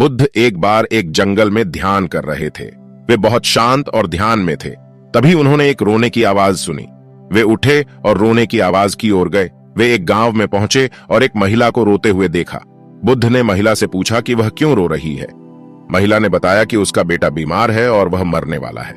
बुद्ध एक बार एक जंगल में ध्यान कर रहे थे। वे बहुत शांत और ध्यान में थे। तभी उन्होंने एक रोने की आवाज सुनी। वे उठे और रोने की आवाज की ओर गए। वे एक गांव में पहुंचे और एक महिला को रोते हुए देखा। बुद्ध ने महिला से पूछा कि वह क्यों रो रही है। महिला ने बताया कि उसका बेटा बीमार है और वह मरने वाला है।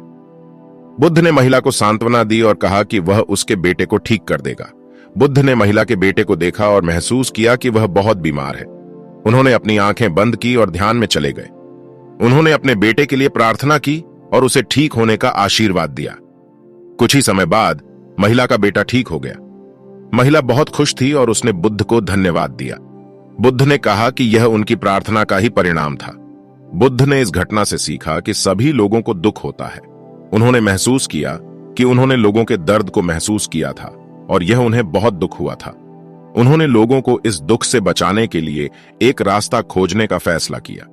बुद्ध ने महिला को सांत्वना दी और कहा कि वह उसके बेटे को ठीक कर देगा। बुद्ध ने महिला के बेटे को देखा और महसूस किया कि वह बहुत बीमार है। उन्होंने अपनी आंखें बंद की और ध्यान में चले गए। उन्होंने अपने बेटे के लिए प्रार्थना की और उसे ठीक होने का आशीर्वाद दिया। कुछ ही समय बाद महिला का बेटा ठीक हो गया। महिला बहुत खुश थी और उसने बुद्ध को धन्यवाद दिया। बुद्ध ने कहा कि यह उनकी प्रार्थना का ही परिणाम था। बुद्ध ने इस घटना से सीखा कि सभी लोगों को दुख होता है। उन्होंने महसूस किया कि उन्होंने लोगों के दर्द को महसूस किया था और यह उन्हें बहुत दुख हुआ था। उन्होंने लोगों को इस दुख से बचाने के लिए एक रास्ता खोजने का फैसला किया।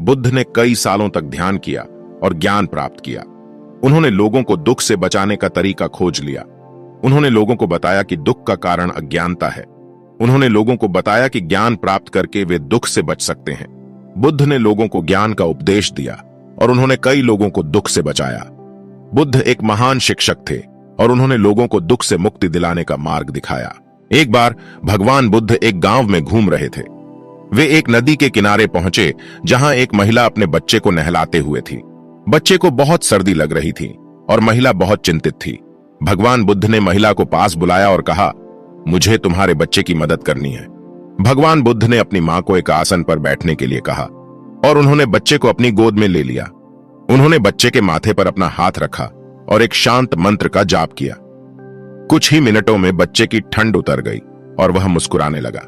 बुद्ध ने कई सालों तक ध्यान किया और ज्ञान प्राप्त किया। उन्होंने लोगों को दुख से बचाने का तरीका खोज लिया। उन्होंने लोगों को बताया कि दुख का कारण अज्ञानता है। उन्होंने लोगों को बताया कि ज्ञान प्राप्त करके वे दुख से बच सकते हैं। बुद्ध ने लोगों को ज्ञान का उपदेश दिया और उन्होंने कई लोगों को दुख से बचाया। बुद्ध एक महान शिक्षक थे और उन्होंने लोगों को दुख से मुक्ति दिलाने का मार्ग दिखाया। एक बार भगवान बुद्ध एक गांव में घूम रहे थे। वे एक नदी के किनारे पहुंचे जहां एक महिला अपने बच्चे को नहलाते हुए थी। बच्चे को बहुत सर्दी लग रही थी और महिला बहुत चिंतित थी। भगवान बुद्ध ने महिला को पास बुलाया और कहा, मुझे तुम्हारे बच्चे की मदद करनी है। भगवान बुद्ध ने अपनी मां को एक आसन पर बैठने के लिए कहा और उन्होंने बच्चे को अपनी गोद में ले लिया। उन्होंने बच्चे के माथे पर अपना हाथ रखा और एक शांत मंत्र का जाप किया। कुछ ही मिनटों में बच्चे की ठंड उतर गई और वह मुस्कुराने लगा।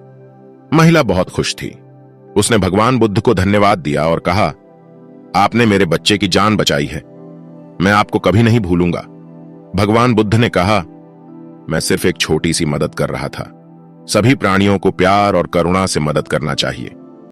महिला बहुत खुश थी। उसने भगवान बुद्ध को धन्यवाद दिया और कहा, आपने मेरे बच्चे की जान बचाई है। मैं आपको कभी नहीं भूलूंगा। भगवान बुद्ध ने कहा, मैं सिर्फ एक छोटी सी मदद कर रहा था। सभी प्राणियों को प्यार और करुणा से मदद करना चाहिए।